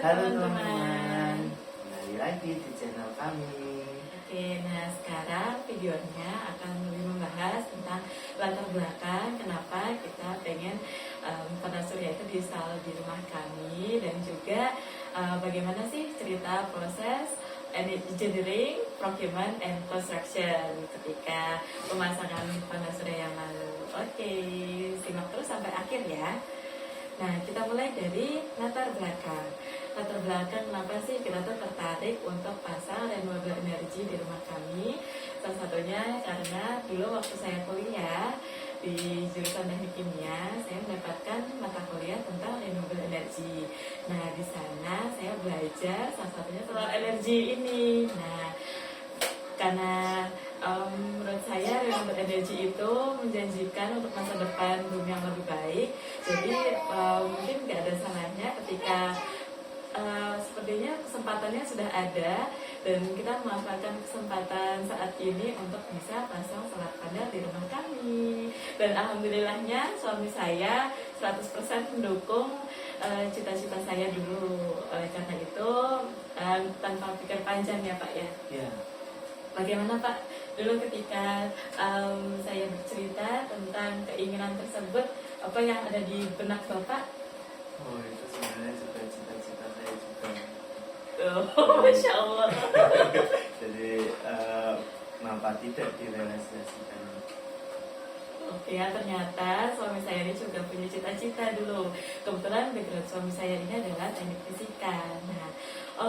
Halo teman-teman. teman-teman, kembali lagi di channel kami. Oke, nah sekarang videonya akan lebih membahas tentang latar belakang kenapa kita pengen panel surya itu diinstal di rumah kami, dan juga bagaimana sih cerita proses engineering, procurement, and construction ketika pemasangan panel surya yang lalu. Oke, simak terus sampai akhir ya. Nah, kita mulai dari latar belakang. Latar belakang kenapa sih kita tuh tertarik untuk pasang renewable energy di rumah kami? Salah satunya karena dulu waktu saya kuliah di jurusan teknik kimia, saya mendapatkan mata kuliah tentang renewable energy. Nah, di sana saya belajar salah satunya tentang energi ini. Nah, karena menurut saya renewable energy itu menjanjikan untuk masa depan bumi yang lebih baik. Jadi mungkin nggak ada salahnya ketika sepertinya kesempatannya sudah ada, dan kita memanfaatkan kesempatan saat ini untuk bisa pasang solar panel di rumah kami. Dan alhamdulillahnya suami saya 100% mendukung cita-cita saya dulu. Karena itu tanpa pikir panjang ya Pak ya. Ya, Bagaimana Pak dulu ketika saya bercerita tentang keinginan tersebut, apa yang ada di benak Bapak? oh itu sebenarnya juga cita-cita saya juga. Oh, Masya Allah. Jadi kenapa tidak direalisasikan? Oke ya, ternyata suami saya ini juga punya cita-cita dulu. Kebetulan background suami saya ini adalah teknik fisika. Nah,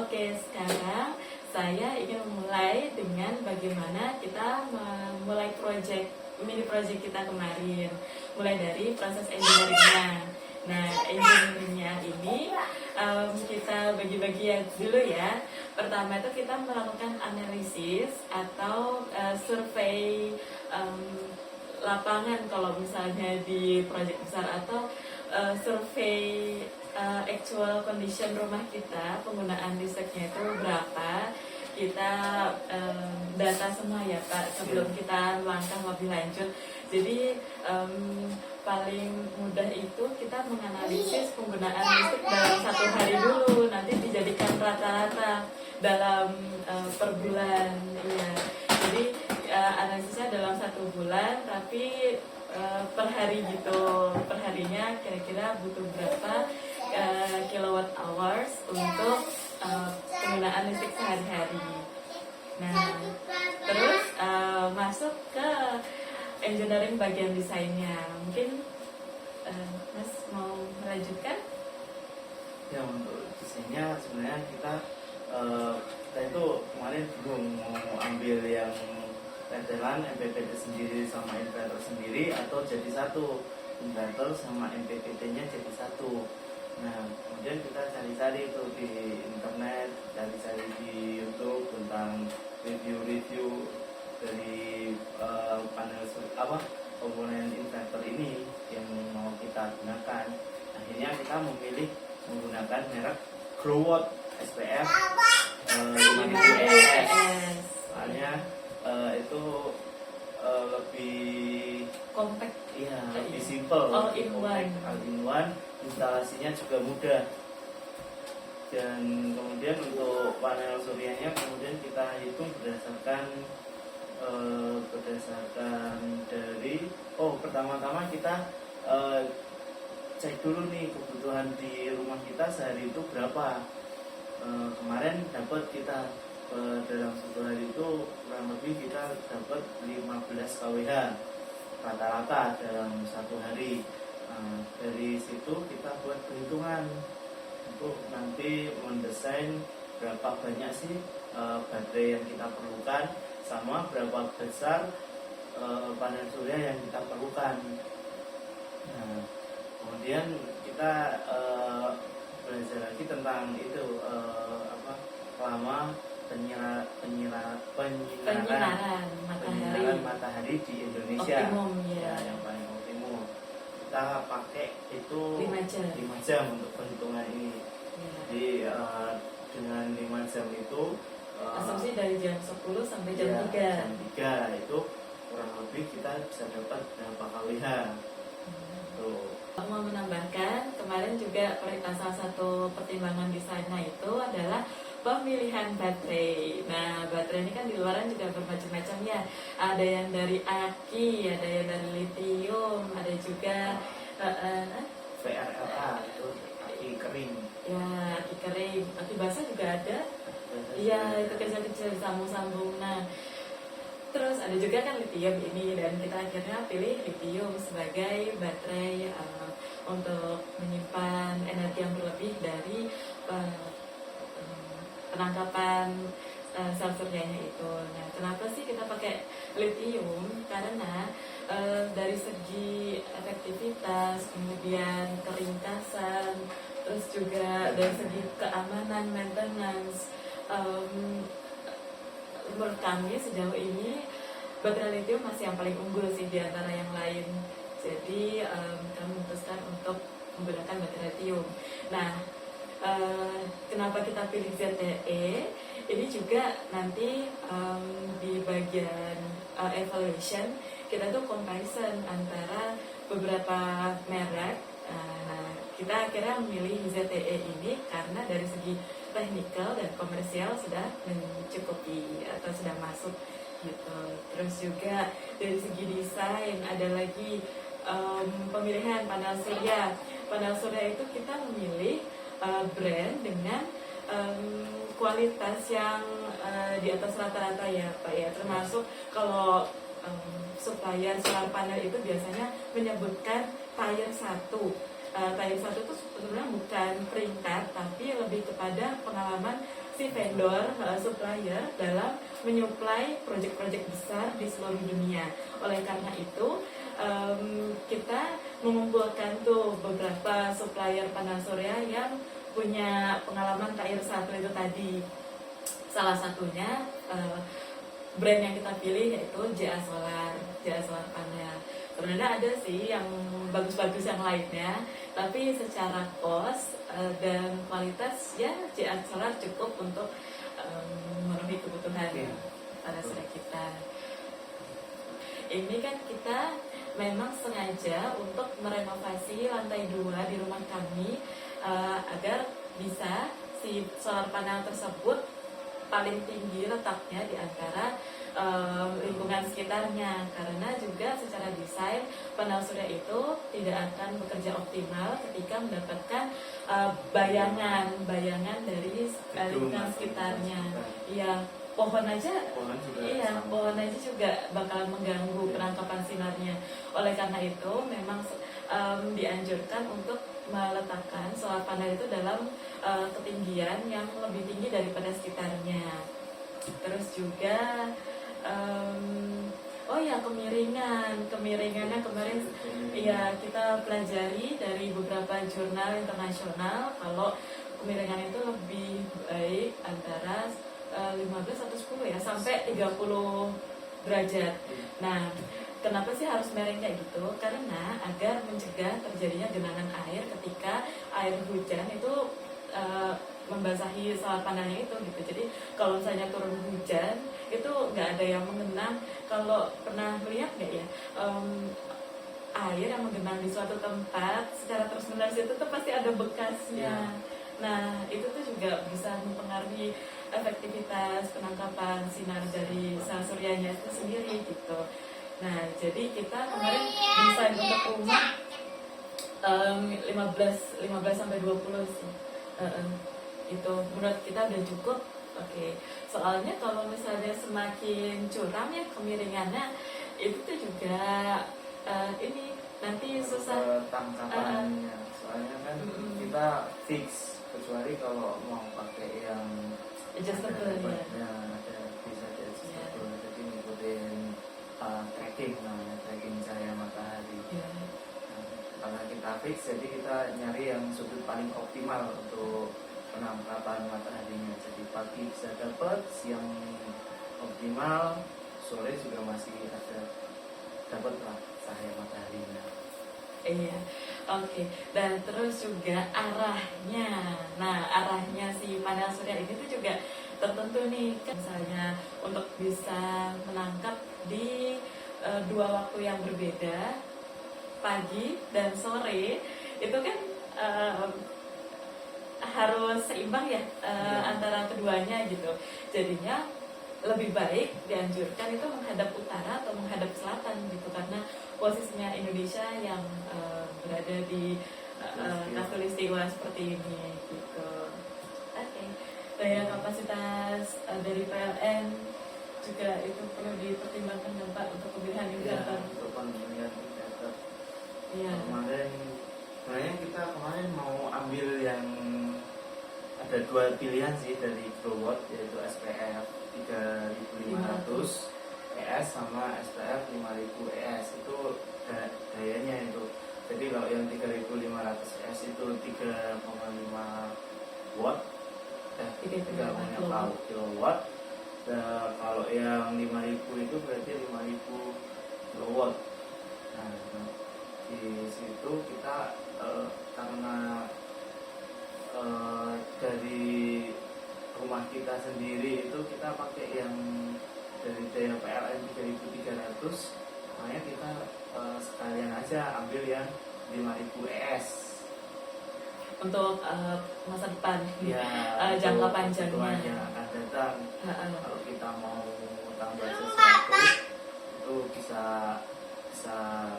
oke, sekarang saya ingin memulai dengan bagaimana kita memulai mini project kita kemarin. Mulai dari proses engineeringnya. Nah, engineeringnya ini kita bagi-bagi ya dulu ya. Pertama itu kita melakukan analisis atau survei lapangan kalau misalnya di proyek besar, atau survei actual condition rumah kita, penggunaan listriknya itu berapa, kita data semua ya Pak sebelum kita langkah lebih lanjut. Jadi paling mudah itu kita menganalisis penggunaan listrik dalam satu hari dulu, nanti dijadikan rata-rata dalam per bulan ya. Jadi analisisnya dalam 1 bulan, tapi per hari gitu, perharinya kira-kira butuh berapa kilowatt hours untuk penggunaan listrik sehari-hari. Nah, terus masuk ke engineering bagian desainnya. Mungkin Mas mau melanjutkan? Ya, untuk desainnya sebenarnya kita itu kemarin bingung mau ambil yang letelan MPPT sendiri sama inverter sendiri atau jadi satu, inverter sama MPPT-nya jadi satu. Nah, kemudian kita cari-cari itu di internet, cari-cari di YouTube tentang review-review dari panel komponen inverter ini yang mau kita gunakan. Akhirnya kita memilih menggunakan merek Growatt SPF 5000 ES. Soalnya itu lebih Compact, iya, lebih simple, all in one. all in one, instalasinya juga mudah. Dan kemudian untuk panel suryanya kemudian kita hitung berdasarkan dari pertama-tama kita cek dulu nih kebutuhan di rumah kita sehari itu berapa. Kemarin dapat kita dalam 1 hari itu kurang lebih kita dapat 15 kWh rata-rata dalam 1 hari. Dari situ kita buat perhitungan untuk nanti mendesain berapa banyak sih baterai yang kita perlukan, sama berapa besar panel surya yang kita perlukan. Nah, kemudian kita belajar lagi tentang itu lama penyinaran matahari di Indonesia. Optimum ya. Yang paling optimum. Kita pakai itu 5 jam untuk perhitungan ini. Ya. Jadi dengan 5 jam itu asumsi dari jam 10 sampai jam 3. Jam 3 itu kurang lebih kita bisa dapat berapa kWh. Tuh. Aku mau menambahkan, kemarin juga salah satu pertimbangan di sana itu adalah pemilihan baterai. Nah, baterai ini kan di luaran juga bermacam-macam ya. Ada yang dari aki, ada yang dari litium, ada juga VRLA itu aki kering. ya aki kering, aki basah juga ada. Iya, itu kecil-kecil sambung-sambung. Nah, terus ada juga kan litium ini, dan kita akhirnya pilih litium sebagai baterai untuk menyimpan energi yang berlebih dari penangkapan sel suryanya itu. Nah, kenapa sih kita pakai litium? Karena dari segi efektivitas, kemudian keringkasan, terus juga dari segi keamanan, maintenance, menurut kami sejauh ini baterai litium masih yang paling unggul sih di antara yang lain. Jadi kami memutuskan untuk menggunakan baterai litium. Nah, kenapa kita pilih ZTE? Ini juga nanti di bagian evaluation kita tuh comparison antara beberapa merek. Nah, kita akhirnya memilih ZTE ini karena dari segi technical dan komersial sudah mencukupi atau sudah masuk gitu. Terus juga dari segi desain ada lagi pemilihan panel surya. Panel surya itu kita memilih brand dengan kualitas yang di atas rata-rata ya Pak ya. Termasuk kalau supplier solar panel itu biasanya menyebutkan tier 1. Tier 1 itu sebenarnya bukan peringkat, tapi lebih kepada pengalaman si vendor supplier dalam menyuplai proyek-proyek besar di seluruh dunia. Oleh karena itu kita mengumpulkan tuh beberapa supplier panel surya yang punya pengalaman tier 1 itu tadi. Salah satunya brand yang kita pilih yaitu JA Solar Panel. Sebenarnya ada sih yang bagus-bagus yang lainnya, tapi secara cost dan kualitas ya JA Solar cukup untuk memenuhi kebutuhan pada surya kita. Ini kan kita memang sengaja untuk merenovasi lantai 2 di rumah kami agar bisa si solar panel tersebut paling tinggi letaknya di antara lingkungan sekitarnya, karena juga secara desain panel surya itu tidak akan bekerja optimal ketika mendapatkan bayangan dari lingkungan sekitarnya. Iya, pohon aja juga bakal mengganggu penangkapan sinarnya. Oleh karena itu memang dianjurkan untuk meletakkan solar panel itu dalam ketinggian yang lebih tinggi daripada sekitarnya. Terus juga kemiringannya kemarin ya kita pelajari dari beberapa jurnal internasional kalau kemiringan itu lebih baik antara 15 atau 10 ya sampai 30 derajat. Nah, kenapa sih harus miring kayak gitu? Karena agar mencegah terjadinya genangan air ketika air hujan itu membasahi solar panelnya itu gitu. Jadi kalau misalnya turun hujan itu nggak ada yang mengenang. Kalau pernah melihat nggak ya air yang menggenang di suatu tempat secara terus-menerus itu tuh pasti ada bekasnya. Nah, itu tuh juga bisa mempengaruhi efektivitas penangkapan sinar dari sel suryanya itu sendiri gitu. Nah, jadi kita kemarin desain untuk rumah 15 sampai 20 sih. Itu menurut kita udah cukup. Oke. Soalnya kalau misalnya semakin curam ya kemiringannya itu tuh juga ini nanti susah tangkapannya. Soalnya kan kita fix, kecuali kalau mau pakai yang adjustable ya ada bisa adjustable. Jadi ngikutin tracking namanya, tracking cahaya matahari. Karena kita fix, jadi kita nyari yang sudut paling optimal untuk penangkapan mataharinya. Jadi pagi bisa dapat, siang optimal, sore juga masih ada dapat lah cahaya mataharinya. Iya, oke. Dan terus juga arahnya. Nah, arahnya si panel surya ini tuh juga tertentu nih. Misalnya untuk bisa menangkap di 2 waktu yang berbeda, pagi dan sore itu kan harus seimbang ya, antara keduanya gitu. Jadinya lebih baik dianjurkan itu menghadap utara atau menghadap selatan gitu, karena posisinya Indonesia yang berada di khatulistiwa seperti ini gitu. Oke. Daya kapasitas dari PLN juga itu perlu dipertimbangkan kan Pak untuk pemilihan Ya, inverter. untuk pemilihan inverter. Iya. Sebenarnya kita kemarin mau ambil yang ada dua pilihan sih dari kilowatt, yaitu SPF 3500 ES sama SPF 5000 ES. Itu dayanya itu. Jadi kalau yang 3500 ES itu 3,5 watt, 3,5 kilowatt. Dan kalau yang 5000 itu berarti 5000 kilowatt. Nah, di situ kita karena dari rumah kita sendiri itu kita pakai yang dari daya PLN 3300, makanya kita sekalian aja ambil yang 5000 ES untuk masa depan ya, jangka untuk panjangnya kebutuhan yang akan datang. Kalau kita mau tambah sesuatu itu bisa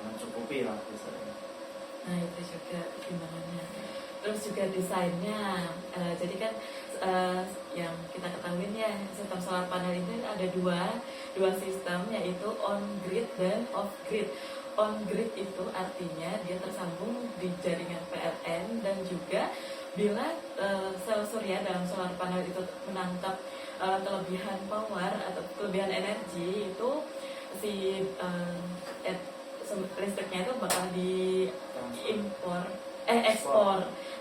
mencukupi lah biasanya. Nah itu juga pertimbangannya. Terus juga desainnya, jadi kan yang kita ketahui ya, sistem solar panel ini ada dua sistem, yaitu on grid dan off grid. On grid itu artinya dia tersambung di jaringan PLN, dan juga bila sel surya dalam solar panel itu menangkap kelebihan power atau kelebihan energi, itu si listriknya itu bakal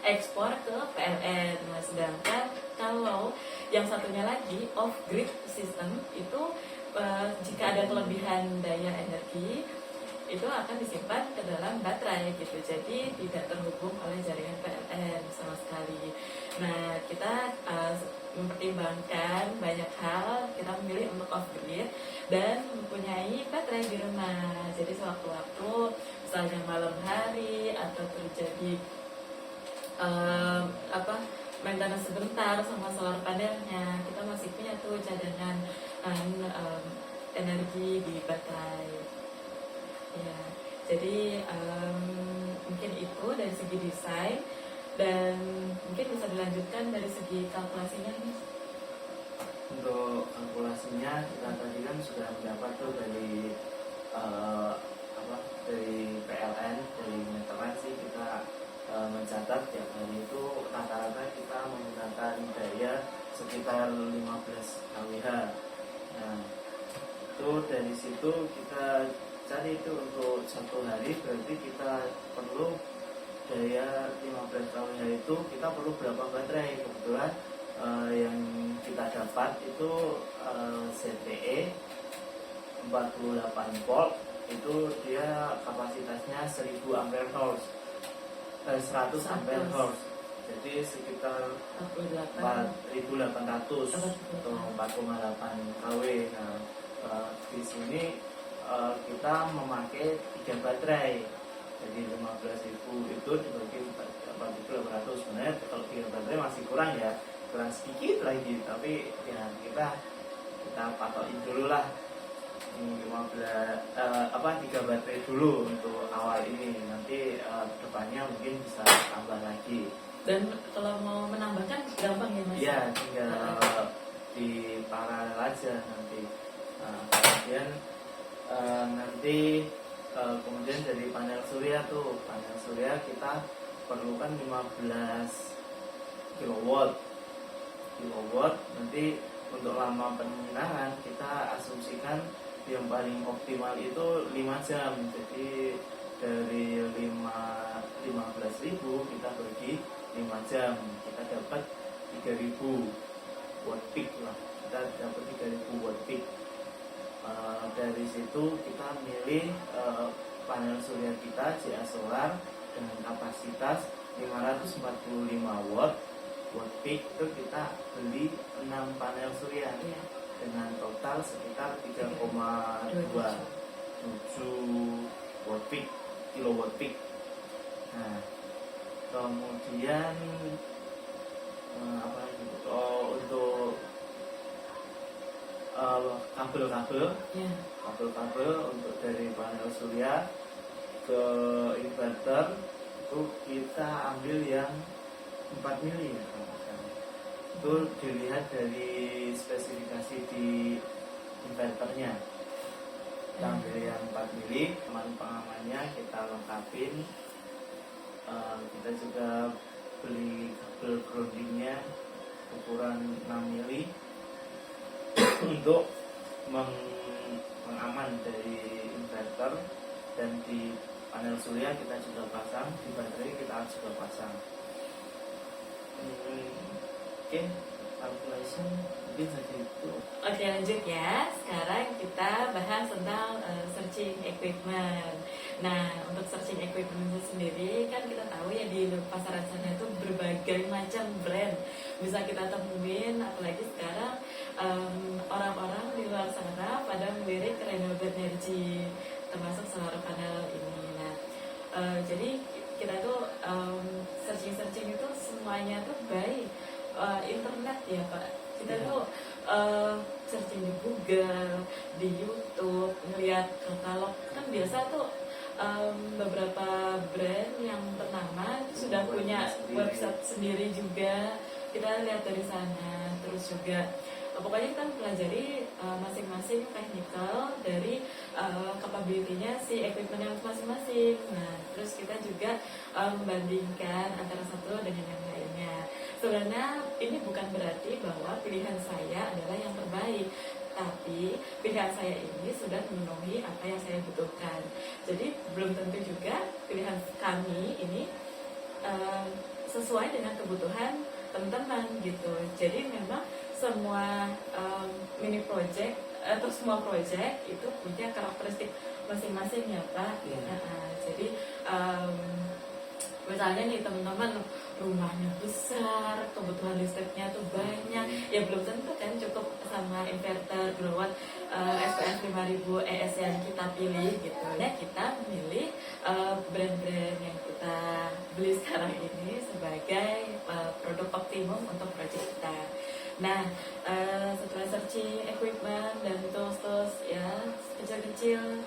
ekspor ke PLN. Nah, sedangkan kalau yang satunya lagi off grid system itu jika ada kelebihan daya energi itu akan disimpan ke dalam baterai gitu, jadi tidak terhubung oleh jaringan PLN sama sekali. Nah, kita mempertimbangkan banyak hal, kita memilih untuk off grid dan mempunyai baterai di rumah. Jadi sewaktu-waktu misalnya malam hari atau terjadi maintenance sebentar sama solar panelnya, kita masih punya tuh cadangan energi di baterai. Ya, jadi mungkin itu dari segi desain, dan mungkin bisa dilanjutkan dari segi kalkulasinya nih. Untuk kalkulasinya kita tadi kan sudah mendapat tuh dari dari PLN, dari meteran sih kita mencatat tiap hari itu rata-rata kita menggunakan daya sekitar 15 kWh. Nah, itu dari situ kita cari itu untuk satu hari, berarti kita perlu daya 15 kWh itu kita perlu berapa baterai. Kebetulan yang kita dapat itu ZTE 48 volt, itu dia kapasitasnya 1000 ampere hours, 100 ampere hours, jadi sekitar 4800 atau 4,8 kW. Nah, di sini kita memakai 3 baterai, jadi 15.000 itu dibagi 4.800. Sebenarnya kalau 3 baterai masih kurang ya, kurang sedikit lagi, tapi ya kita patokin dulu lah 3 baterai dulu untuk awal ini. Nanti depannya mungkin bisa tambah lagi. Dan kalau mau menambahkan gampang ya Mas? Iya, tinggal di paralel aja nanti. Kemudian kemudian dari panel surya kita perlukan 15 kilowatt. Nanti untuk lama penyinaran kita asumsikan yang paling optimal itu 5 jam. Jadi dari 15.000 kita bagi 5 jam, kita dapat 3.000 watt peak lah. Kita dapat 3.000 watt peak. Dari situ kita milih panel surya kita CA Solar dengan kapasitas 545 watt peak. Itu kita beli 6 panel surya dengan total sekitar 3,27 watt peak. kilowatt peak. Nah, kemudian apa lagi? Untuk kabel-kabel Ya. kabel-kabel untuk dari panel surya ke inverter itu kita ambil yang 4 mili ya, kalau nggak salah. Itu dilihat dari spesifikasi di inverternya. Kita ambil yang 4 mili, teman pengamannya kita lengkapin. Kita juga beli kabel groundingnya ukuran 6 mili untuk mengaman dari inverter, dan di panel surya kita juga pasang, di baterai kita juga pasang. Oke, calculation mungkin saja itu. Oke, lanjut ya. Sekarang kita bahas tentang searching equipment. Nah, untuk searching equipment sendiri kan kita tahu ya di pasaran sana itu berbagai macam brand bisa kita temuin, apalagi sekarang orang-orang di luar sana pada melirik renewable energy termasuk solar panel ini. Nah, jadi kita tuh searching itu semuanya tuh by internet ya Pak. Kita tuh searching di Google, di YouTube, ngeliat katalog. Kan biasa tuh beberapa brand yang ternama sudah punya website sendiri juga. Kita lihat dari sana. Terus juga pokoknya kita pelajari masing-masing technical dari capability-nya si equipment yang masing-masing. Nah, terus kita juga membandingkan antara satu dengan yang lainnya. Sebenarnya ini bukan berarti bahwa pilihan saya adalah yang terbaik, tapi pilihan saya ini sudah memenuhi apa yang saya butuhkan. Jadi belum tentu juga pilihan kami ini sesuai dengan kebutuhan teman-teman gitu. Jadi memang semua mini project atau semua project itu punya karakteristik masing-masing ya Pak. Jadi misalnya nih teman-teman rumahnya besar, kebutuhan listriknya tuh banyak, ya belum tentu kan cukup sama inverter kilowatt SPF 5000 ES yang kita pilih gitu. Nah, kita memilih brand-brand yang kita beli sekarang ini sebagai produk optimum untuk project kita. Nah, setelah searching equipment dan tools-tools ya kecil-kecil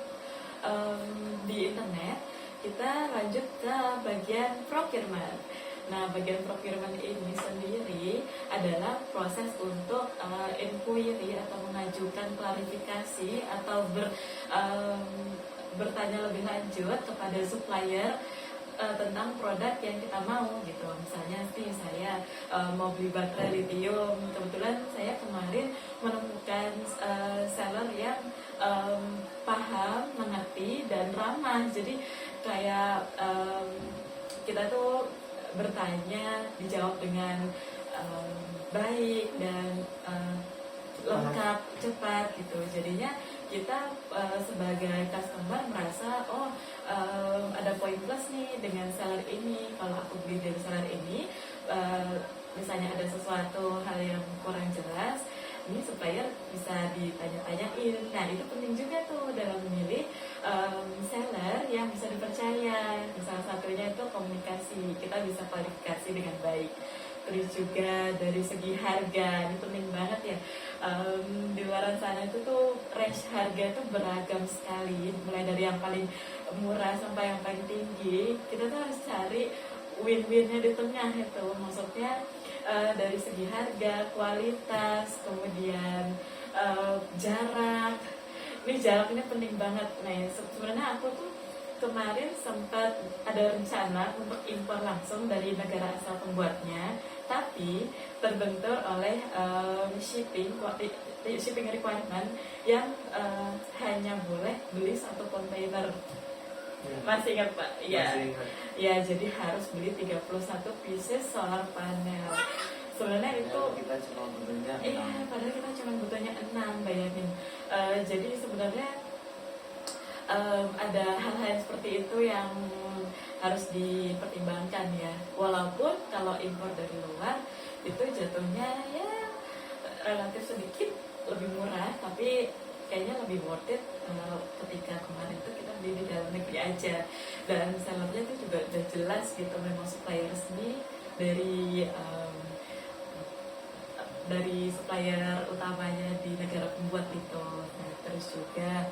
di internet, kita lanjut ke bagian procurement. Nah, bagian procurement ini sendiri adalah proses untuk inquiry atau mengajukan klarifikasi atau bertanya lebih lanjut kepada supplier tentang produk yang kita mau gitu. Misalnya sih saya mau beli baterai lithium, kebetulan saya kemarin menemukan seller yang paham, mengerti dan ramah. Jadi kayak kita tuh bertanya dijawab dengan baik dan lengkap, cepat gitu. Jadinya kita sebagai customer merasa ada poin plus nih dengan seller ini. Kalau aku beli dari seller ini, misalnya ada sesuatu hal yang kurang jelas, ini supplier bisa ditanya-tanyain. Nah, itu penting juga tuh dalam memilih seller yang bisa dipercaya. Salah satunya itu komunikasi, kita bisa klarifikasi dengan baik. Terus juga dari segi harga, ini penting banget ya. Di luar sana itu tuh range harga itu beragam sekali, mulai dari yang paling murah sampai yang paling tinggi. Kita tuh harus cari win-winnya di tengah itu. Maksudnya dari segi harga, kualitas, kemudian jarak. Ini jarak ini penting banget. Nah, sebenarnya aku tuh kemarin sempat ada rencana untuk impor langsung dari negara asal pembuatnya, tapi terbentur oleh shipping requirement yang hanya boleh beli satu kontainer. Masih ingat Pak? Ya. Ya, jadi harus beli 31 pieces solar panel. Sebenarnya itu kita cuma butuhnya 6. Iya, padahal kita cuma butuhnya 6, bayangin. Jadi sebenarnya ada hal-hal seperti itu yang harus dipertimbangkan ya. Walaupun kalau impor dari luar itu jatuhnya ya relatif sedikit lebih murah, tapi kayaknya lebih worth it ketika kemarin tuh kita beli di dalam negeri aja, dan sellernya itu juga udah jelas gitu, memang supplier resmi dari supplier utamanya di negara pembuat itu. Nah, terus juga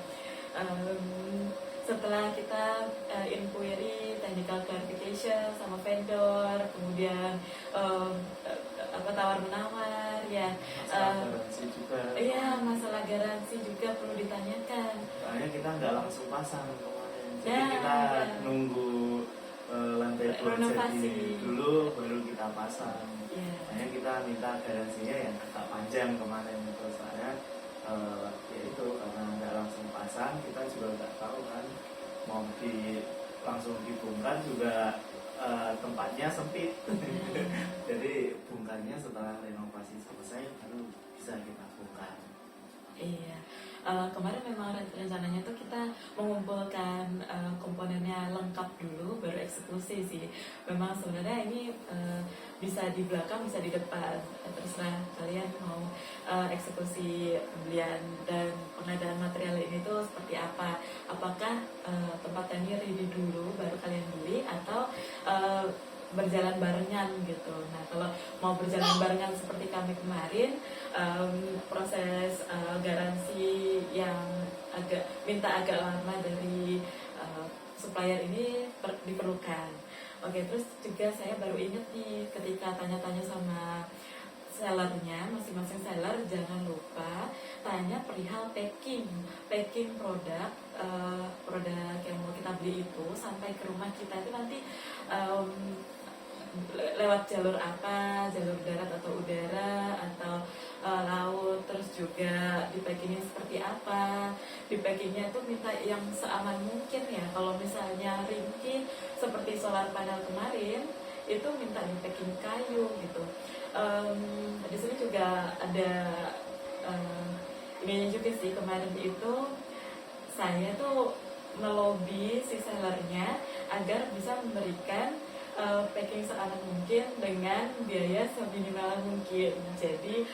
setelah kita inquiry, technical clarification sama vendor, kemudian tawar menawar ya, masalah garansi juga. Iya, masalah garansi juga perlu ditanyakan. Soalnya kita nggak langsung pasang kemarin, jadi Nah, kita ya. nunggu lantai 2 Renovasi jadi dulu baru kita pasang. Ya. Makanya kita minta garansinya yang agak panjang kemarin itu, soalnya ya itu karena nggak langsung pasang, kita juga nggak tahu kan mau langsung dibongkar juga tempatnya sempit. Jadi bongkarnya setelah renovasi selesai baru bisa kita bongkar. Iya, kemarin memang rencananya tuh kita mengumpulkan komponennya lengkap dulu baru eksekusi sih. Memang sebenarnya ini bisa di belakang bisa di depan, terserah kalian mau eksekusi pembelian dan pengadaan material ini tuh seperti apa. Apakah tempatnya ready dulu baru kalian beli, atau berjalan barengan gitu. Nah, kalau mau berjalan barengan seperti kami kemarin, proses garansi yang minta agak lama dari supplier ini diperlukan. Oke, terus juga saya baru ingat nih ketika tanya-tanya sama sellernya, masing-masing seller jangan lupa tanya perihal packing produk yang mau kita beli itu sampai ke rumah kita itu nanti lewat jalur apa, jalur darat atau udara atau laut, terus juga di packingnya seperti apa. Di packingnya itu minta yang seaman mungkin ya. Kalau misalnya ringkih seperti solar panel kemarin, itu minta di packing kayu gitu. Di sini juga ada ini juga sih, kemarin itu saya tuh melobi si sellernya agar bisa memberikan packing seaman mungkin dengan biaya seminimal mungkin. Jadi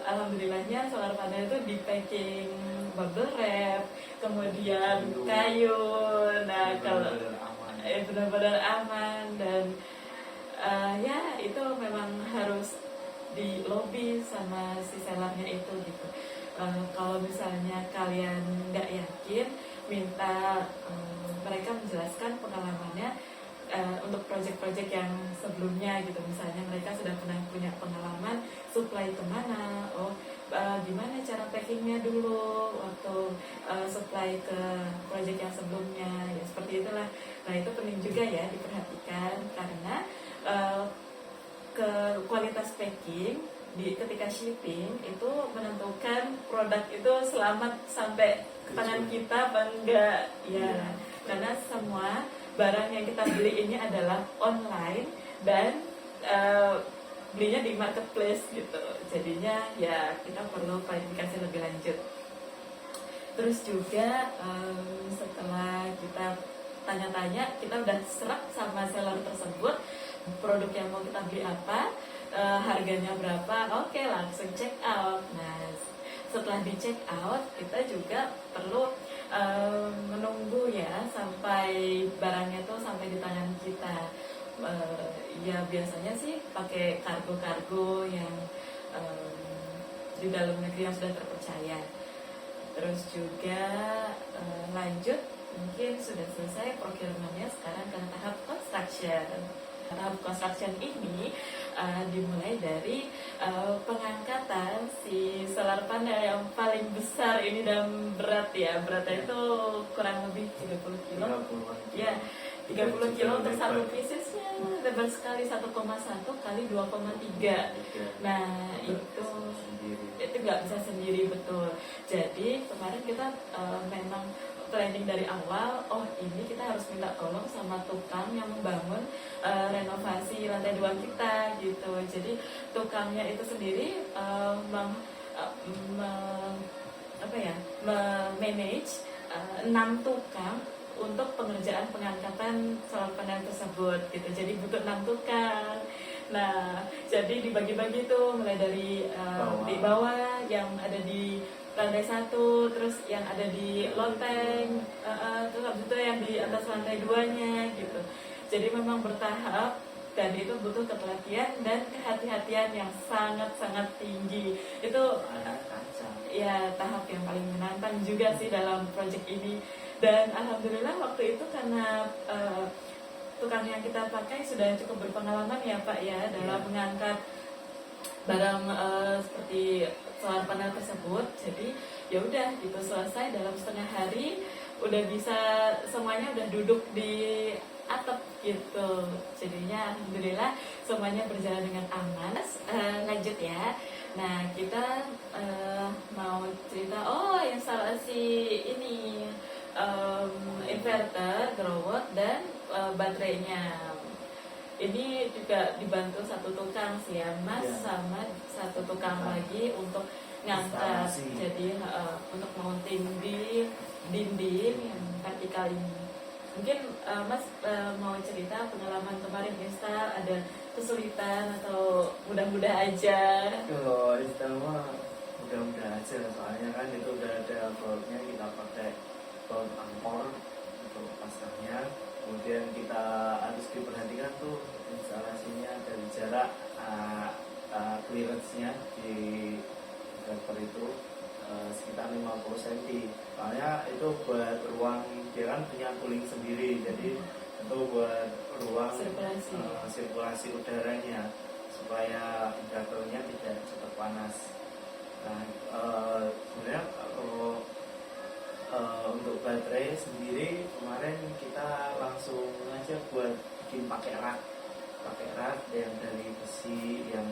alhamdulillahnya solar panel itu di packing bubble wrap, kemudian kayu. Nah, kalau benar-benar aman, dan ya itu memang harus di lobby sama si sellernya itu gitu. Kalau misalnya kalian nggak yakin, minta mereka menjelaskan pengalamannya untuk project-project yang sebelumnya gitu. Misalnya mereka sudah pernah punya pengalaman supply kemana, gimana cara packingnya dulu waktu supply ke project yang sebelumnya, ya seperti itulah. Nah, itu penting juga ya diperhatikan, karena ke kualitas packing ketika shipping itu menentukan produk itu selamat sampai ke tangan kita apa enggak ya. Karena semua barang yang kita beli ini adalah online dan belinya di marketplace gitu. Jadinya ya kita perlu klarifikasi lebih lanjut. Terus juga setelah kita tanya-tanya, kita udah serap sama seller tersebut produk yang mau kita beli apa, harganya berapa, oke, langsung check out. Nah, setelah di check out, kita juga perlu menunggu ya sampai barangnya tuh sampai di tangan kita. Ya biasanya sih pakai kargo-kargo yang di dalam negeri yang sudah terpercaya. Terus juga lanjut, mungkin sudah selesai procurement-nya, sekarang ke tahap construction. Tahap construction ini dimulai dari pengangkatan si solar panel yang paling besar ini dan berat ya. Beratnya itu kurang lebih 30 kilo. Ya, 30 kilo untuk satu piecesnya, lebar sekali, 1,1 kali 2,3. Nah, itu nggak bisa sendiri, betul. Jadi kemarin kita memang planning dari awal, ini kita harus minta tolong sama tukang yang membangun renovasi lantai 2 kita gitu. Jadi tukangnya itu sendiri manage 6 tukang untuk pengerjaan pengangkatan solar panel tersebut gitu. Jadi butuh 6 tukang. Nah, jadi dibagi-bagi tuh, mulai dari di bawah yang ada di lantai 1, terus yang ada di loteng, terus habis itu yang di atas lantai 2-nya gitu. Jadi memang bertahap dan itu butuh ketelitian dan kehati-hatian yang sangat-sangat tinggi. Itu ya tahap yang paling menantang juga sih dalam proyek ini. Dan alhamdulillah waktu itu karena tukang yang kita pakai sudah cukup berpengalaman ya Pak ya dalam mengangkat barang seperti solar panel tersebut. Jadi ya udah gitu, selesai dalam setengah hari, udah bisa semuanya udah duduk di atap gitu. Jadinya alhamdulillah semuanya berjalan dengan aman. Lanjut ya. Nah kita mau cerita instalasi ini inverter, grow dan baterainya. Ini juga dibantu satu tukang sih ya Mas, sama satu tukang lagi untuk ngangkat. Jadi untuk mounting di dinding yang vertikal ini. Mungkin Mas mau cerita pengalaman kemarin install, ada kesulitan atau mudah-mudah aja? Kalau install mah mudah-mudah aja, soalnya kan itu udah ada bautnya, kita pakai baut angkor untuk pasangnya. Kemudian kita harus diperhatikan tuh instalasinya dari jarak clearance-nya di inverter itu sekitar 50 cm. Soalnya itu buat ruang, dia kan punya cooling sendiri, jadi itu buat ruang sirkulasi udaranya supaya inverternya tidak cepat panas. Nah, sebenarnya kalau untuk baterai sendiri kemarin kita langsung aja buat bikin pakai rak yang dari besi yang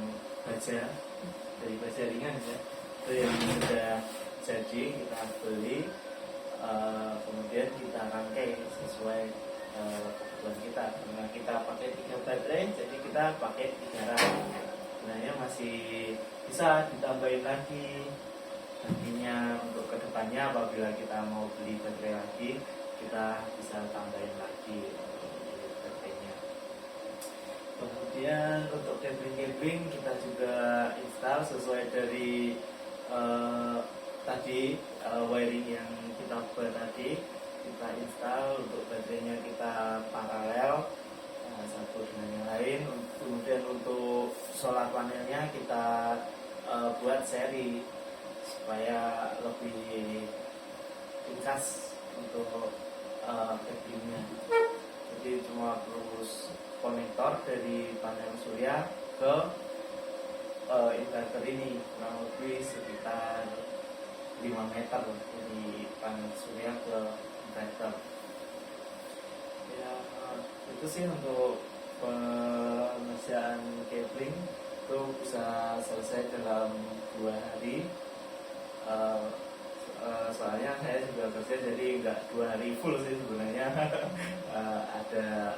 dari baja ringan ya, itu yang sudah jadi kita beli, kemudian kita rangkai sesuai kebutuhan kita. Karena kita pakai 3 baterai, jadi kita pakai 3 rak. Sebenarnya masih bisa ditambahin lagi nantinya untuk kedepannya, apabila kita mau beli baterai lagi, kita bisa tambahin lagi baterainya. Kemudian untuk cabling kita juga install sesuai dari tadi wiring yang kita buat tadi, kita install. Untuk baterainya kita paralel satu dengan yang lain. Kemudian untuk solar panelnya kita buat seri supaya lebih ringkas untuk cablingnya. Jadi cuma terus konektor dari panel surya ke inverter ini, kurang lebih sekitar 5 meter dari panel surya ke inverter. Ya, itu sih untuk pengerjaan cabling itu bisa selesai dalam 2 hari. Soalnya saya juga kerja, jadi nggak 2 hari full sih sebenarnya. Ada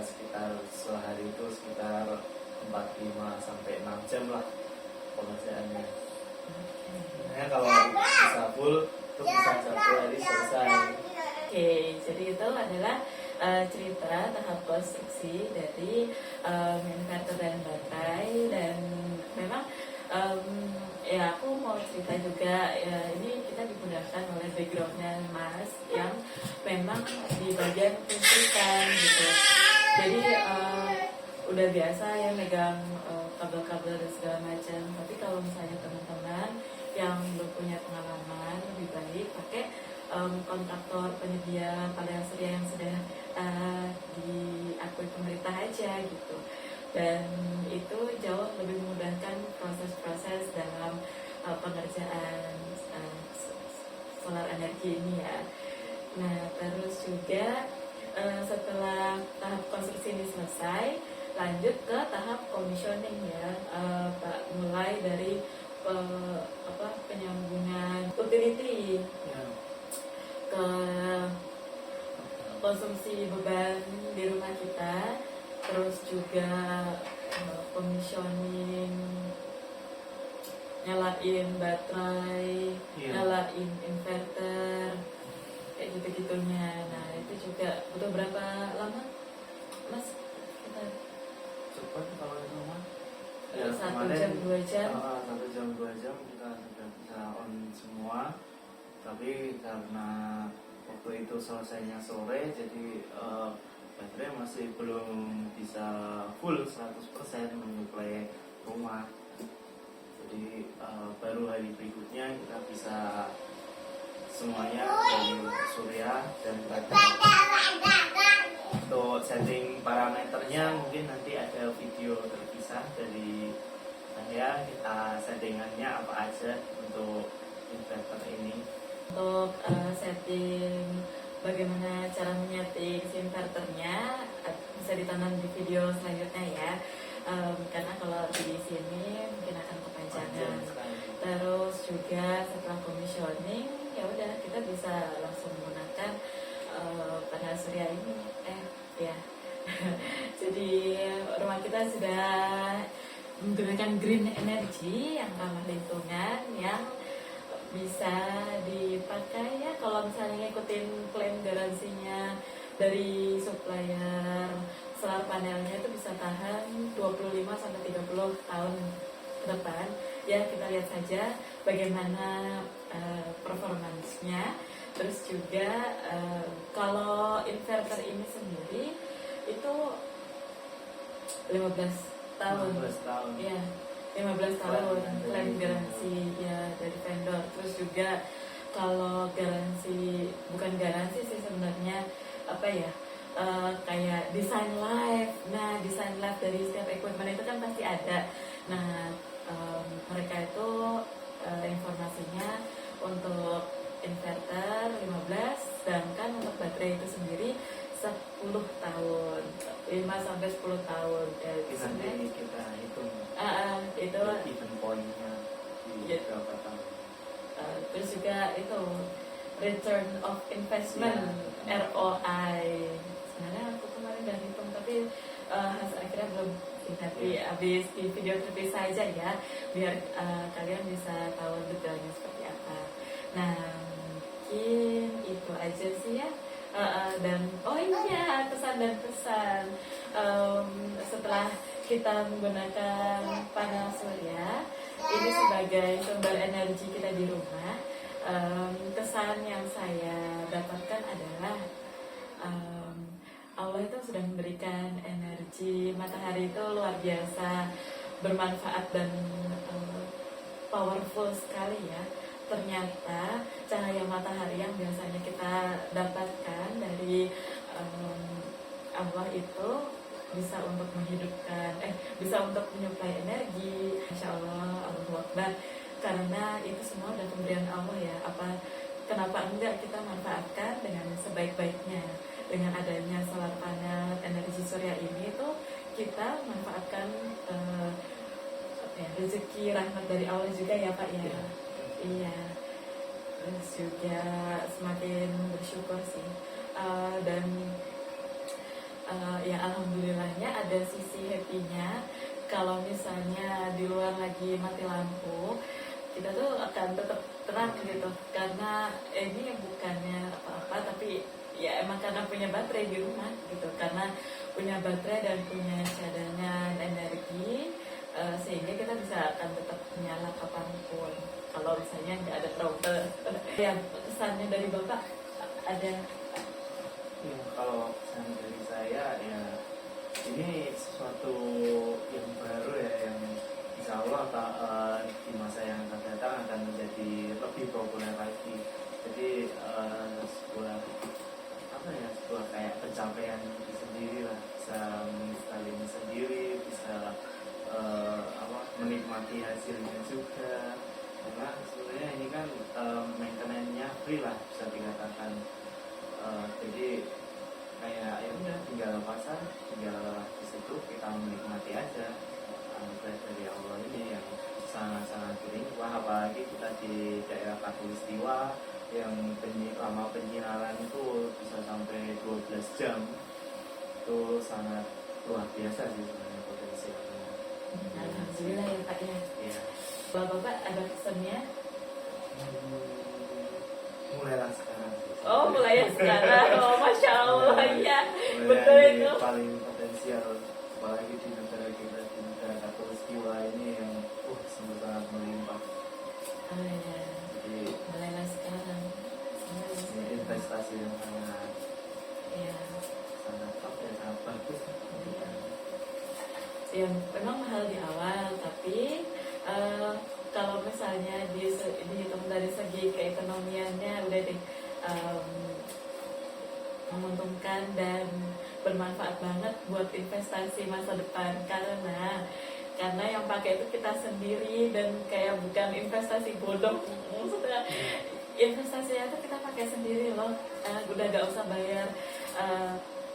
sekitar sehari itu sekitar 45 sampai 6 jam lah pengerjaannya. Sebenarnya kalau bisa full itu bisa 1 hari selesai. Oke, jadi itu adalah cerita tahap konstruksi dari inverter dan baterai. Dan memang ya aku mau cerita juga ya, ini kita dimudahkan oleh backgroundnya Mas yang memang di bagian pendidikan gitu. Jadi udah biasa ya megang kabel-kabel dan segala macam. Tapi kalau misalnya teman-teman yang belum punya pengalaman, lebih baik pakai kontraktor penyedia panel surya yang sudah diakui pemerintah aja gitu. Dan itu jauh lebih memudahkan proses-proses dalam pengerjaan solar energi ini ya. Nah terus juga setelah tahap konstruksi ini selesai, lanjut ke tahap commissioning ya, Pak. Mulai dari penyambungan utility ke konsumsi beban di rumah kita, terus juga commissioning, nyalain baterai, nyalain inverter, kayak gitu-gitunya. Nah itu juga butuh berapa lama Mas? Kita cepat kalau di rumah Ya, 1 jam 2 jam. 1 jam 2 jam kita sudah bisa on semua, tapi karena waktu itu selesainya sore, jadi baterai masih belum bisa full 100% menyuplai rumah. Jadi baru hari berikutnya kita bisa semuanya dari surya dan baterai. Untuk setting parameternya mungkin nanti ada video terpisah dari saya, kita settingannya apa aja untuk inverter ini. Untuk setting bagaimana cara menyeting si inverternya bisa ditonton di video selanjutnya ya. Karena kalau di sini mungkin akan kepanjangan. Terus juga setelah commissioning ya udah kita bisa langsung menggunakan panel surya ini. Ya. Jadi rumah kita sudah menggunakan green energy yang ramah lingkungan, yang bisa dipakai ya kalau misalnya ngikutin klaim garansinya dari supplier solar panelnya, itu bisa tahan 25 sampai 30 tahun ke depan. Ya, kita lihat saja bagaimana performansnya. Terus juga kalau inverter ini sendiri itu 15 tahun. 15 tahun. Ya, 15 tahun klaim garansi ya dari vendor. Terus juga kalau garansi, bukan garansi sih sebenarnya, apa ya, kayak design life. Nah, design life dari setiap equipment itu kan pasti ada. Nah, mereka itu informasinya untuk inverter 15, sedangkan untuk baterai itu sendiri 10 tahun, 5 sampai 10 tahun. Nanti kita hitung itu even pointnya di berapa tahun. Terus juga itu return of investment, ROI. Sebenarnya aku kemarin udah hitung, tapi akhirnya belum ingat. Habis di video terpisah aja ya, biar kalian bisa tahu detailnya seperti apa. Nah, mungkin itu aja sih ya. Dan oh iya, pesan dan pesan setelah kita menggunakan panel surya ini sebagai sumber energi kita di rumah, kesan yang saya dapatkan adalah Allah itu sudah memberikan energi matahari itu luar biasa bermanfaat dan powerful sekali ya. Ternyata cahaya matahari yang biasanya kita dapatkan dari Allah itu bisa untuk menghidupkan, bisa untuk menyuplai energi. Insya Allah, Allahu Akbar. Karena itu semua udah pemberian Allah ya. Kenapa enggak kita manfaatkan dengan sebaik-baiknya? Dengan adanya solar panel energi surya ini tuh kita manfaatkan rezeki rahmat dari Allah juga ya Pak ya. Iya, terus juga semakin bersyukur sih, dan ya alhamdulillahnya ada sisi happy-nya. Kalau misalnya di luar lagi mati lampu, kita tuh akan tetap terang gitu, karena ini bukannya apa-apa, tapi ya emang karena punya baterai di rumah gitu, karena punya baterai dan punya cadangan energi, sehingga kita bisa akan tetap menyala kapanpun kalau misalnya nggak ada trouble. Ya, kesannya dari Bapak ada? Ya, kalau pesan dari saya ya, ini sesuatu yang baru ya, yang insya Allah di masa yang akan datang akan menjadi lebih populer lagi. Jadi sebuah kayak pencapaian diri sendiri lah, bisa menginstal ini sendiri, bisa menikmati hasilnya juga. Karena sebenarnya ini kan maintenance-nya free lah, bisa dikatakan. Jadi kayak ya udah tinggal pasang, tinggal di situ kita menikmati aja anugerah dari Allah ini yang sangat-sangat berlimpah. Apalagi kita di daerah Katulistiwa yang lama penyinaran itu bisa sampai 12 jam, itu sangat luar biasa sih sebenarnya potensialnya. Alhamdulillah ya Pak ya. Iya. Bapak ada pesannya? Mulailah sekarang. Oh, mulai sekarang. Oh, Masya Allah ya. Mulai Betul itu. paling potensial, apalagi di negara kita, di negara Katulistiwa yang memang mahal di awal, tapi kalau misalnya dihitung dari segi keekonomiannya udah deh, menguntungkan dan bermanfaat banget buat investasi masa depan, karena yang pakai itu kita sendiri dan kayak bukan investasi bodong, maksudnya investasinya itu kita pakai sendiri loh, udah gak usah bayar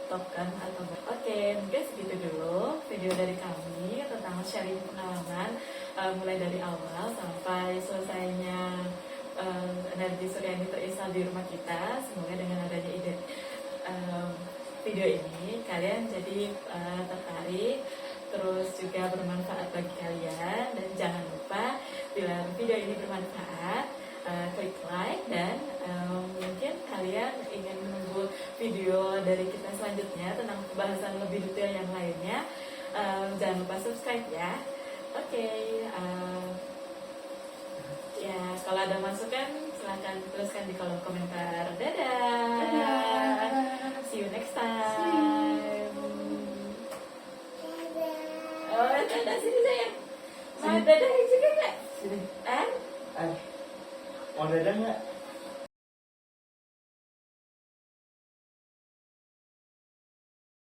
token atau oke, mungkin segitu dulu video dari kami tentang sharing pengalaman, mulai dari awal sampai selesainya energi surya ini terinstal di rumah kita. Semoga dengan adanya ide video ini kalian jadi tertarik, terus juga bermanfaat bagi kalian. Dan jangan lupa bila video ini bermanfaat, klik like, dan mungkin kalian ingin menunggu video dari kita selanjutnya tentang pembahasan lebih detail yang lainnya, jangan lupa subscribe ya. Oke, ya kalau ada masukan silahkan tuliskan di kolom komentar. Dadah. See you next time. Oh, dadah sini sayang. Mau dadah juga nggak? Sini. Ah? Mau dadah nggak?